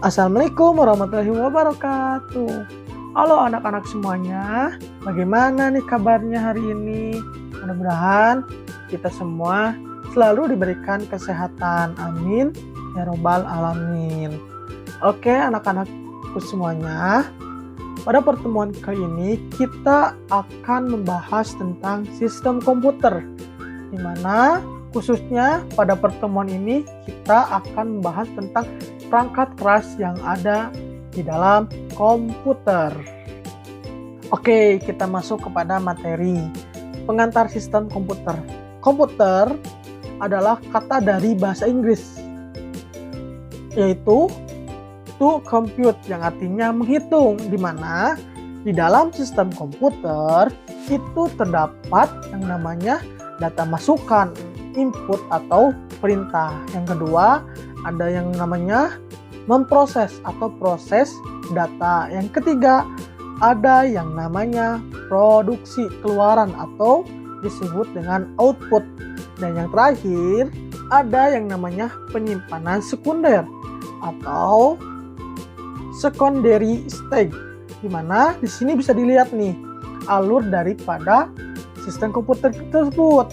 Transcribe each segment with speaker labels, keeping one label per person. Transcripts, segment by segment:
Speaker 1: Assalamualaikum warahmatullahi wabarakatuh. Halo anak-anak semuanya, bagaimana nih kabarnya hari ini? Mudah-mudahan kita semua selalu diberikan kesehatan. Amin ya robbal alamin. Oke anak-anakku semuanya, pada pertemuan kali ini kita akan membahas tentang sistem komputer, di mana khususnya pada pertemuan ini kita akan membahas tentang perangkat keras yang ada di dalam komputer. Oke, kita masuk kepada materi pengantar sistem komputer. Komputer adalah kata dari bahasa Inggris, yaitu to compute, yang artinya menghitung, di mana di dalam sistem komputer itu terdapat yang namanya data masukan, input atau perintah. Yang kedua, ada yang namanya memproses atau proses data. Yang ketiga, ada yang namanya produksi keluaran atau disebut dengan output. Dan yang terakhir, ada yang namanya penyimpanan sekunder atau secondary stage, di mana di sini bisa dilihat nih alur daripada sistem komputer tersebut.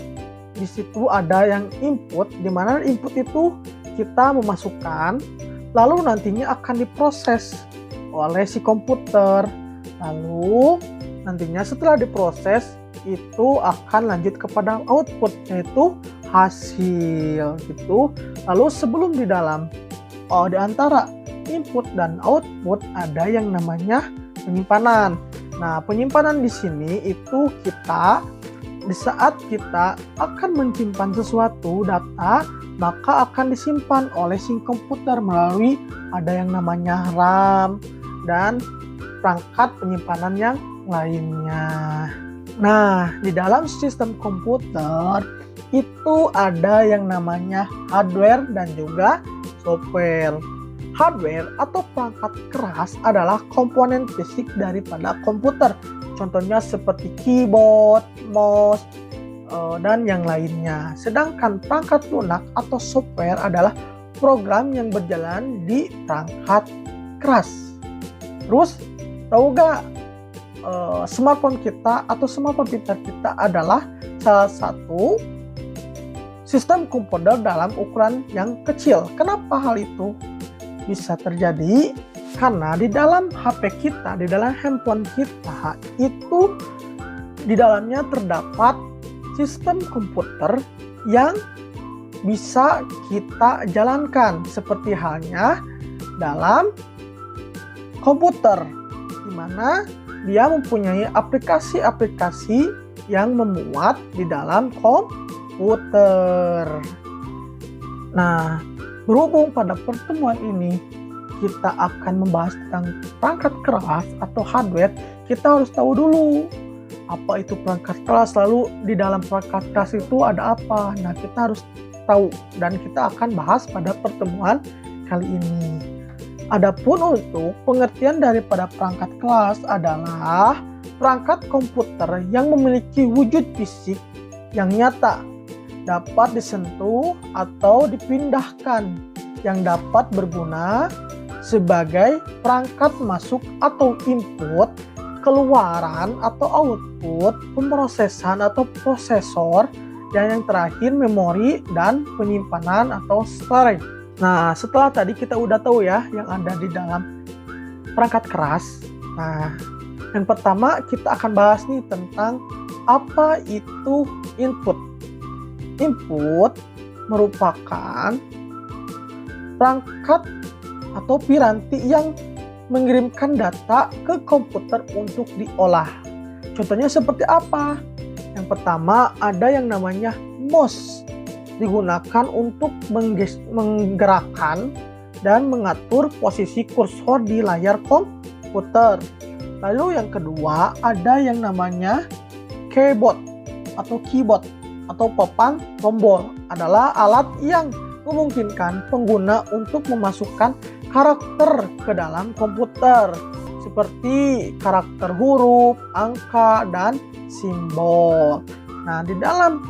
Speaker 1: Di situ ada yang input, di mana input itu kita memasukkan, lalu nantinya akan diproses oleh si komputer. Lalu nantinya setelah diproses itu akan lanjut kepada output, yaitu hasil gitu. Lalu sebelum di antara input dan output ada yang namanya penyimpanan. Nah, penyimpanan di sini itu di saat kita akan menyimpan sesuatu data, maka akan disimpan oleh si komputer melalui ada yang namanya RAM dan perangkat penyimpanan yang lainnya. Nah, di dalam sistem komputer itu ada yang namanya hardware dan juga software. Hardware atau perangkat keras adalah komponen fisik daripada komputer. Contohnya seperti keyboard, mouse, dan yang lainnya. Sedangkan perangkat lunak atau software adalah program yang berjalan di perangkat keras. Terus, tahu gak smartphone kita atau smartphone pintar kita adalah salah satu sistem komputer dalam ukuran yang kecil. Kenapa hal itu bisa terjadi? Karena di dalam HP kita, di dalam handphone kita itu di dalamnya terdapat sistem komputer yang bisa kita jalankan, seperti halnya dalam komputer, di mana dia mempunyai aplikasi-aplikasi yang memuat di dalam komputer. Nah, berhubung pada pertemuan ini kita akan membahas tentang perangkat keras atau hardware, kita harus tahu dulu apa itu perangkat keras, lalu di dalam perangkat keras itu ada apa. Nah, kita harus tahu dan kita akan bahas pada pertemuan kali ini. Adapun untuk pengertian daripada perangkat keras adalah perangkat komputer yang memiliki wujud fisik yang nyata, dapat disentuh atau dipindahkan, yang dapat berguna sebagai perangkat masuk atau input, keluaran atau output, pemrosesan atau prosesor, dan yang terakhir memori dan penyimpanan atau storage. Nah, setelah tadi kita udah tahu ya yang ada di dalam perangkat keras. Nah, yang pertama kita akan bahas nih tentang apa itu input. Input merupakan perangkat atau piranti yang mengirimkan data ke komputer untuk diolah. Contohnya seperti apa? Yang pertama ada yang namanya mouse, digunakan untuk menggerakkan dan mengatur posisi kursor di layar komputer. Lalu yang kedua ada yang namanya keyboard atau papan tombol, adalah alat yang memungkinkan pengguna untuk memasukkan karakter ke dalam komputer, seperti karakter huruf, angka, dan simbol. Nah, di dalam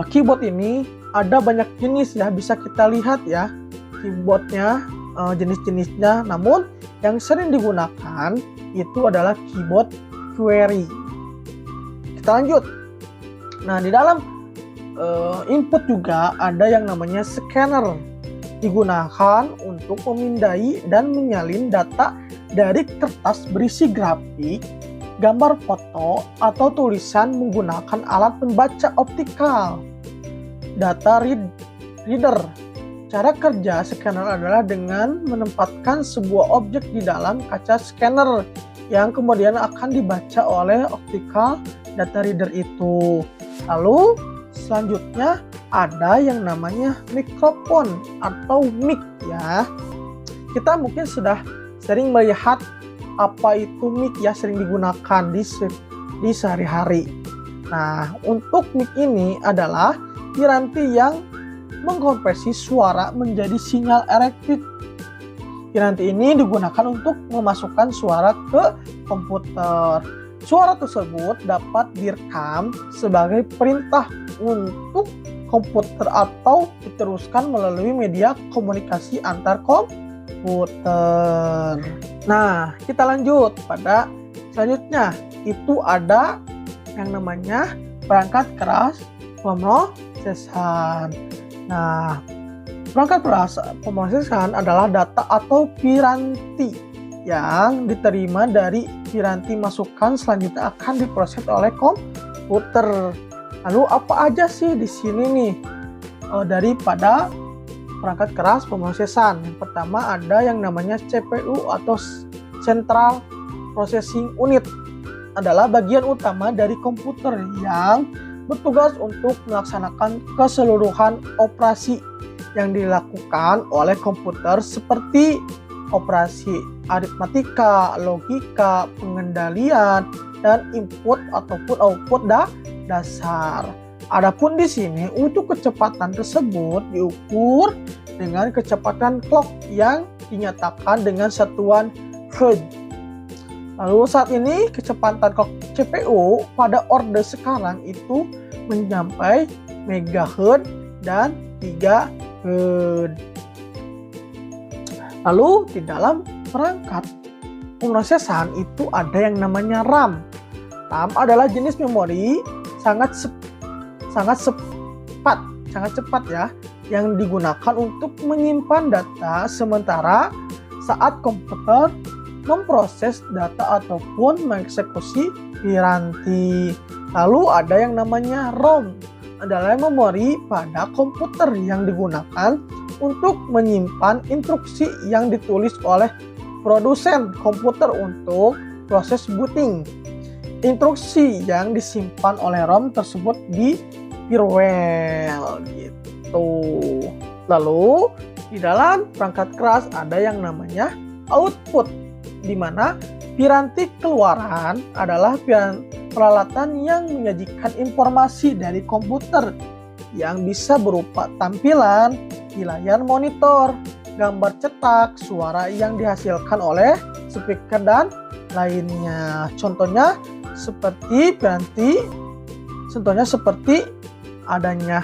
Speaker 1: keyboard ini ada banyak jenis ya, bisa kita lihat ya keyboardnya. jenis-jenisnya, namun yang sering digunakan itu adalah keyboard query. Kita lanjut. Nah, di dalam input juga ada yang namanya scanner, digunakan untuk memindai dan menyalin data dari kertas berisi grafik, gambar foto, atau tulisan menggunakan alat pembaca optikal. Data reader. Cara kerja scanner adalah dengan menempatkan sebuah objek di dalam kaca scanner yang kemudian akan dibaca oleh optical data reader itu. Lalu selanjutnya ada yang namanya mikrofon atau mic ya. Kita mungkin sudah sering melihat apa itu mic ya, sering digunakan di sehari-hari. Nah, untuk mic ini adalah piranti yang mengkompresi suara menjadi sinyal elektrik. Piranti ini digunakan untuk memasukkan suara ke komputer. Suara tersebut dapat direkam sebagai perintah untuk komputer atau diteruskan melalui media komunikasi antar komputer. Nah, kita lanjut pada selanjutnya. Itu ada yang namanya perangkat keras pemrosesan. Nah, perangkat keras pemrosesan adalah data atau piranti yang diterima dari piranti masukan selanjutnya akan diproses oleh komputer. Lalu apa aja sih di sini nih daripada perangkat keras pemrosesan? Yang pertama ada yang namanya CPU atau Central Processing Unit, adalah bagian utama dari komputer yang bertugas untuk melaksanakan keseluruhan operasi yang dilakukan oleh komputer seperti operasi aritmatika, logika, pengendalian, dan input ataupun output dasar. Adapun di sini untuk kecepatan tersebut diukur dengan kecepatan clock yang dinyatakan dengan satuan Hertz. Lalu saat ini kecepatan clock CPU pada orde sekarang itu mencapai megahertz dan gigahertz. Lalu di dalam perangkat pemrosesan itu ada yang namanya RAM. RAM adalah jenis memori sangat cepat ya, yang digunakan untuk menyimpan data sementara saat komputer memproses data ataupun mengeksekusi piranti. Lalu ada yang namanya ROM, adalah memori pada komputer yang digunakan untuk menyimpan instruksi yang ditulis oleh produsen komputer untuk proses booting. Instruksi yang disimpan oleh ROM tersebut di firmware gitu. Lalu di dalam perangkat keras ada yang namanya output, di mana piranti keluaran adalah peralatan yang menyajikan informasi dari komputer yang bisa berupa tampilan di layar monitor, gambar cetak, suara yang dihasilkan oleh speaker dan lainnya. Contohnya seperti adanya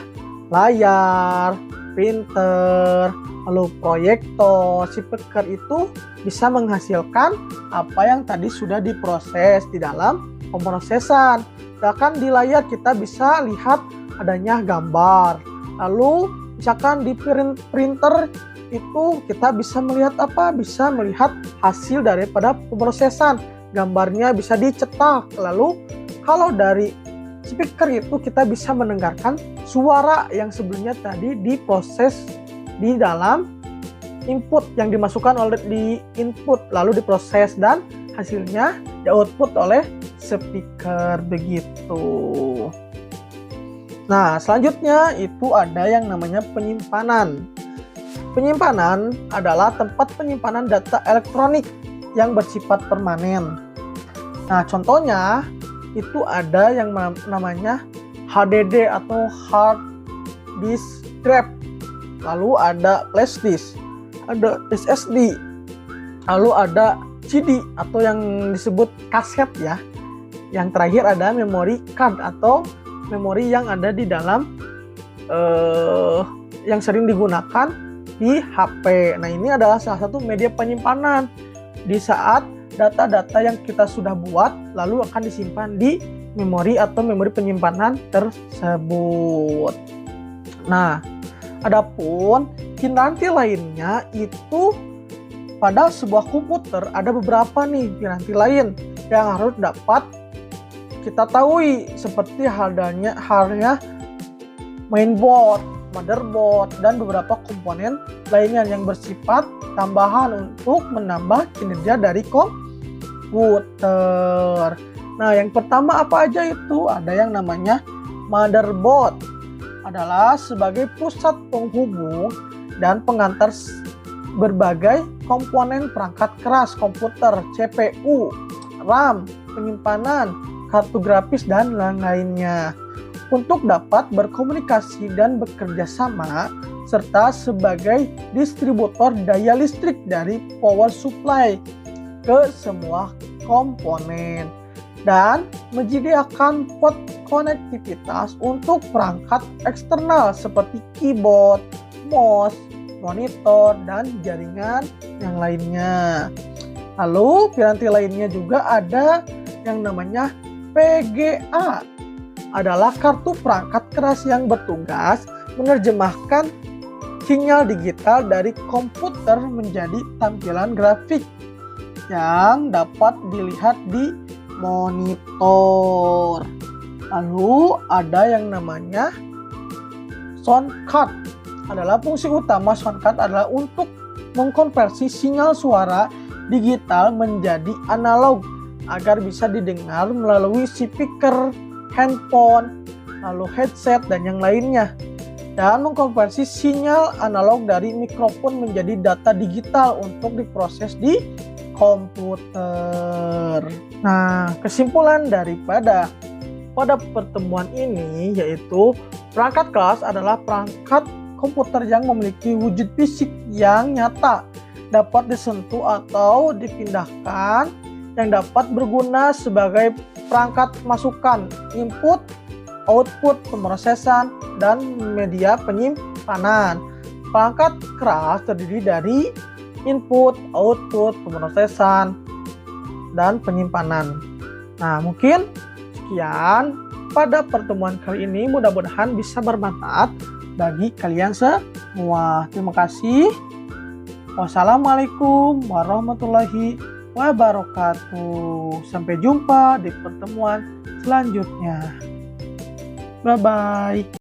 Speaker 1: layar, printer, lalu proyektor. Speaker itu bisa menghasilkan apa yang tadi sudah diproses di dalam pemrosesan. Misalkan di layar kita bisa lihat adanya gambar. Lalu misalkan di printer itu kita bisa melihat apa? Bisa melihat hasil daripada pemrosesan. Gambarnya bisa dicetak. Lalu kalau dari speaker itu kita bisa mendengarkan suara yang sebelumnya tadi diproses di dalam input yang dimasukkan oleh di input, lalu diproses dan hasilnya di output oleh speaker begitu. Nah, selanjutnya itu ada yang namanya penyimpanan. Penyimpanan adalah tempat penyimpanan data elektronik yang bersifat permanen. Nah, contohnya itu ada yang namanya HDD atau hard disk drive. Lalu ada flash disk, ada SSD, lalu ada CD atau yang disebut kaset ya. Yang terakhir ada memory card atau memori yang ada di dalam yang sering digunakan di HP. Nah, ini adalah salah satu media penyimpanan di saat data-data yang kita sudah buat lalu akan disimpan di memori atau memori penyimpanan tersebut. Nah, adapun piranti lainnya itu pada sebuah komputer ada beberapa nih piranti lain yang harus dapat kita tahu, seperti halnya mainboard, motherboard, dan beberapa komponen lainnya yang bersifat tambahan untuk menambah kinerja dari komputer. Nah, yang pertama apa aja itu? Ada yang namanya motherboard, adalah sebagai pusat penghubung dan pengantar berbagai komponen perangkat keras komputer, CPU, RAM, penyimpanan, kartu grafis, dan lain-lainnya untuk dapat berkomunikasi dan bekerja sama, serta sebagai distributor daya listrik dari power supply ke semua komponen dan menyediakan port konektivitas untuk perangkat eksternal seperti keyboard, mouse, monitor, dan jaringan yang lainnya. Lalu piranti lainnya juga ada yang namanya VGA, adalah kartu perangkat keras yang bertugas menerjemahkan sinyal digital dari komputer menjadi tampilan grafik yang dapat dilihat di monitor. Lalu ada yang namanya sound card, adalah fungsi utama sound card adalah untuk mengkonversi sinyal suara digital menjadi analog agar bisa didengar melalui speaker, handphone, lalu headset, dan yang lainnya, dan mengkonversi sinyal analog dari mikrofon menjadi data digital untuk diproses di komputer. Nah, kesimpulan pada pertemuan ini yaitu perangkat keras adalah perangkat komputer yang memiliki wujud fisik yang nyata, dapat disentuh atau dipindahkan, yang dapat berguna sebagai perangkat masukan, input, output, pemrosesan, dan media penyimpanan. Perangkat keras terdiri dari input, output, pemrosesan, dan penyimpanan. Nah, mungkin sekian pada pertemuan kali ini, mudah-mudahan bisa bermanfaat bagi kalian semua. Terima kasih. Wassalamualaikum warahmatullahi wabarakatuh. Sampai jumpa di pertemuan selanjutnya. Bye-bye.